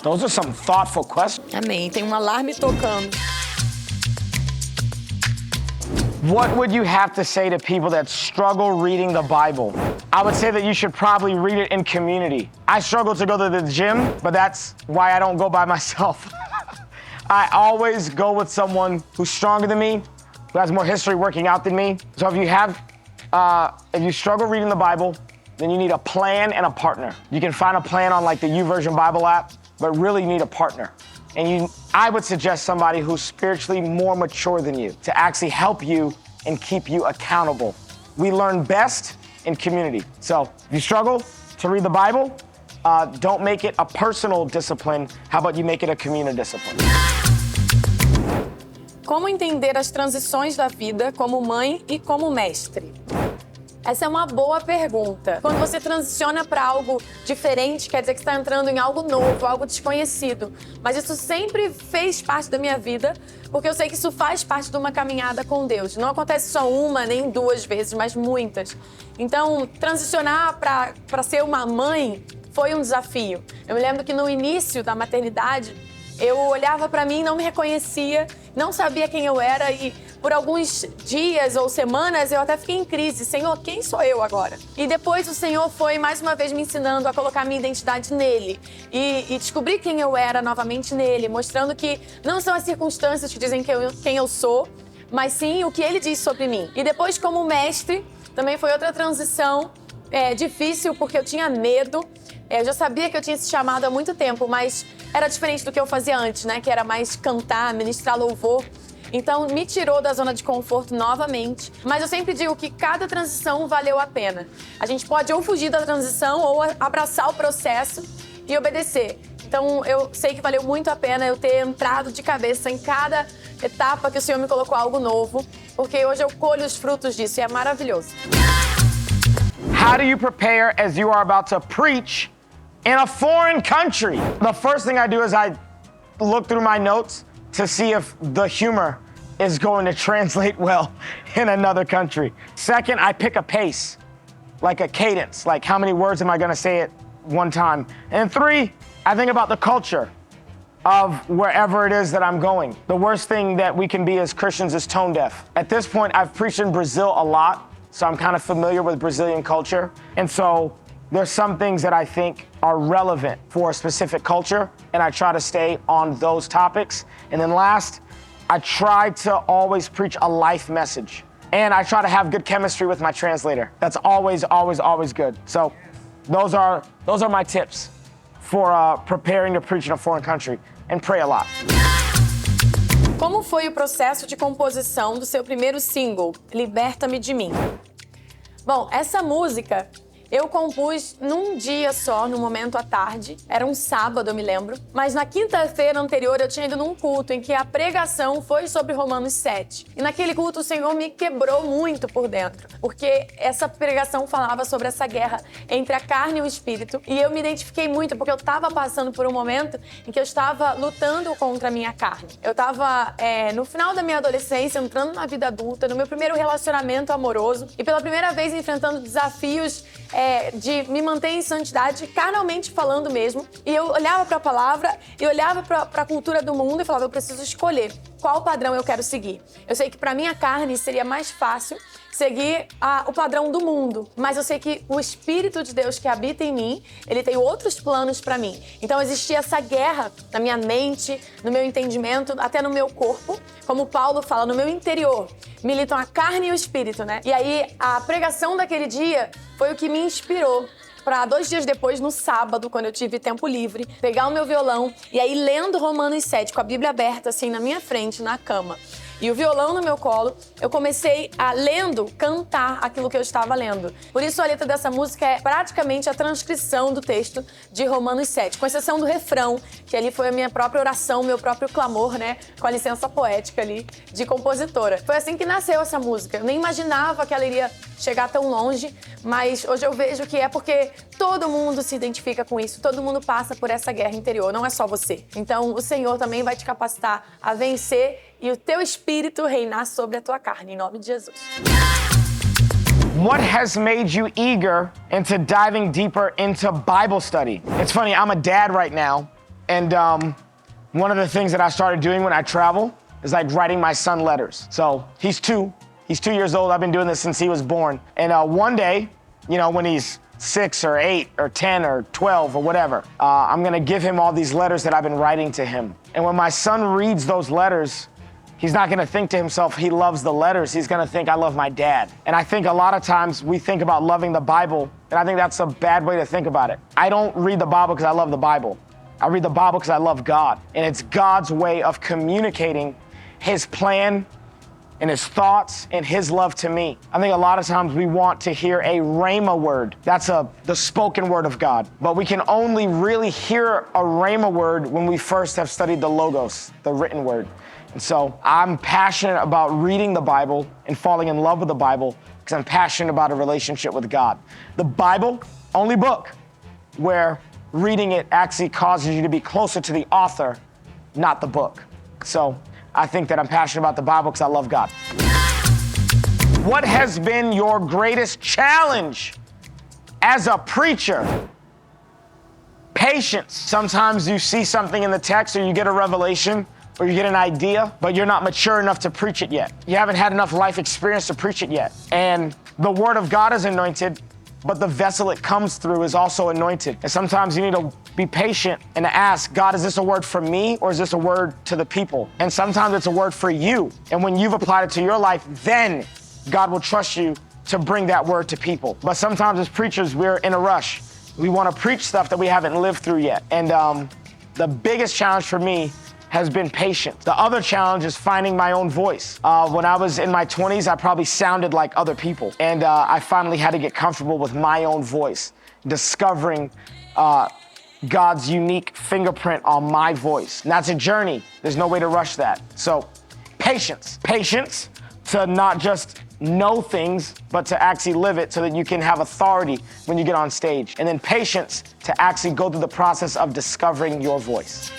Those are some thoughtful questions. Amém. Tem um alarme tocando. What would you have to say to people that struggle reading the Bible? I would say that you should probably read it in community. I struggle to go to the gym, but that's why I don't go by myself. I always go with someone who's stronger than me, who has more history working out than me. So if you struggle reading the Bible, then you need a plan and a partner. You can find a plan on like the YouVersion Bible app, but really you need a partner. And I would suggest somebody who's spiritually more mature than you to actually help you and keep you accountable. We learn best in community. So if you struggle to read the Bible, don't make it a personal discipline. How about you make it a communal discipline? Como entender as transições da vida como mãe e como mestre? Essa é uma boa pergunta. Quando você transiciona para algo diferente, quer dizer que você está entrando em algo novo, algo desconhecido. Mas isso sempre fez parte da minha vida, porque eu sei que isso faz parte de uma caminhada com Deus. Não acontece só uma, nem duas vezes, mas muitas. Então, transicionar para ser uma mãe foi um desafio. Eu me lembro que no início da maternidade, eu olhava para mim e não me reconhecia, não sabia quem eu era e por alguns dias ou semanas eu até fiquei em crise. Senhor, quem sou eu agora? E depois o Senhor foi mais uma vez me ensinando a colocar minha identidade nele e descobrir quem eu era novamente nele, mostrando que não são as circunstâncias que dizem quem eu sou, mas sim o que ele diz sobre mim. E depois como mestre, também foi outra transição difícil porque eu tinha medo. Eu já sabia que eu tinha esse chamado há muito tempo, mas era diferente do que eu fazia antes, né? Que era mais cantar, ministrar louvor. Então, me tirou da zona de conforto novamente. Mas eu sempre digo que cada transição valeu a pena. A gente pode ou fugir da transição ou abraçar o processo e obedecer. Então, eu sei que valeu muito a pena eu ter entrado de cabeça em cada etapa que o Senhor me colocou algo novo, porque hoje eu colho os frutos disso e é maravilhoso. How do you prepare as you are about to preach in a foreign country? The first thing I do is I look through my notes to see if the humor is going to translate well in another country. Second, I pick a pace, like a cadence, like how many words am I going to say at one time? And three, I think about the culture of wherever it is that I'm going. The worst thing that we can be as Christians is tone deaf. At this point, I've preached in Brazil a lot, so I'm kind of familiar with Brazilian culture. And so there's some things that I think are relevant for a specific culture, and I try to stay on those topics. And then last, I try to always preach a life message. And I try to have good chemistry with my translator. That's always, always, always good. So those are my tips for preparing to preach in a foreign country, and pray a lot. Como foi o processo de composição do seu primeiro single, Liberta-me de Mim? Bom, essa música eu compus num dia só, num momento à tarde. Era um sábado, eu me lembro. Mas na quinta-feira anterior eu tinha ido num culto em que a pregação foi sobre Romanos 7. E naquele culto o Senhor me quebrou muito por dentro. Porque essa pregação falava sobre essa guerra entre a carne e o espírito. E eu me identifiquei muito porque eu estava passando por um momento em que eu estava lutando contra a minha carne. Eu estava no final da minha adolescência, entrando na vida adulta, no meu primeiro relacionamento amoroso. E pela primeira vez enfrentando desafios de me manter em santidade, carnalmente falando mesmo. E eu olhava para a palavra e olhava para a cultura do mundo e falava, eu preciso escolher qual padrão eu quero seguir. Eu sei que para minha carne seria mais fácil seguir o padrão do mundo, mas eu sei que o Espírito de Deus que habita em mim, ele tem outros planos para mim. Então existia essa guerra na minha mente, no meu entendimento, até no meu corpo, como Paulo fala, no meu interior. Militam a carne e o espírito, né? E aí a pregação daquele dia foi o que me inspirou para 2 dias depois, no sábado, quando eu tive tempo livre, pegar o meu violão e aí lendo Romanos 7, com a Bíblia aberta assim na minha frente, na cama. E o violão no meu colo, eu comecei a, lendo, cantar aquilo que eu estava lendo. Por isso a letra dessa música é praticamente a transcrição do texto de Romanos 7, com exceção do refrão, que ali foi a minha própria oração, meu próprio clamor, né? Com a licença poética ali de compositora. Foi assim que nasceu essa música. Eu nem imaginava que ela iria chegar tão longe, mas hoje eu vejo que é porque todo mundo se identifica com isso, todo mundo passa por essa guerra interior, não é só você. Então o Senhor também vai te capacitar a vencer e o teu espírito reinar sobre a tua carne, em nome de Jesus. What has made you eager into diving deeper into Bible study? It's funny, I'm a dad right now, And one of the things that I started doing when I travel is like writing my son letters. So he's 2 years old. I've been doing this since he was born. And one day, when he's 6 or 8 or 10 or 12 or whatever, I'm gonna give him all these letters that I've been writing to him. And when my son reads those letters, he's not gonna think to himself, he loves the letters. He's gonna think, I love my dad. And I think a lot of times we think about loving the Bible, and I think that's a bad way to think about it. I don't read the Bible because I love the Bible. I read the Bible because I love God. And it's God's way of communicating his plan and his thoughts and his love to me. I think a lot of times we want to hear a rhema word. That's the spoken word of God. But we can only really hear a rhema word when we first have studied the logos, the written word. And so I'm passionate about reading the Bible and falling in love with the Bible because I'm passionate about a relationship with God. The Bible, only book where reading it actually causes you to be closer to the author, not the book. So I think that I'm passionate about the Bible because I love God. What has been your greatest challenge as a preacher? Patience. Sometimes you see something in the text or you get a revelation or you get an idea, but you're not mature enough to preach it yet. You haven't had enough life experience to preach it yet. And the word of God is anointed, but the vessel it comes through is also anointed. And sometimes you need to be patient and to ask, God, is this a word for me or is this a word to the people? And sometimes it's a word for you. And when you've applied it to your life, then God will trust you to bring that word to people. But sometimes as preachers, we're in a rush. We want to preach stuff that we haven't lived through yet. And the biggest challenge for me has been patience. The other challenge is finding my own voice. When I was in my 20s, I probably sounded like other people. And I finally had to get comfortable with my own voice, discovering God's unique fingerprint on my voice. And that's a journey. There's no way to rush that. So patience. Patience to not just know things, but to actually live it so that you can have authority when you get on stage. And then patience to actually go through the process of discovering your voice.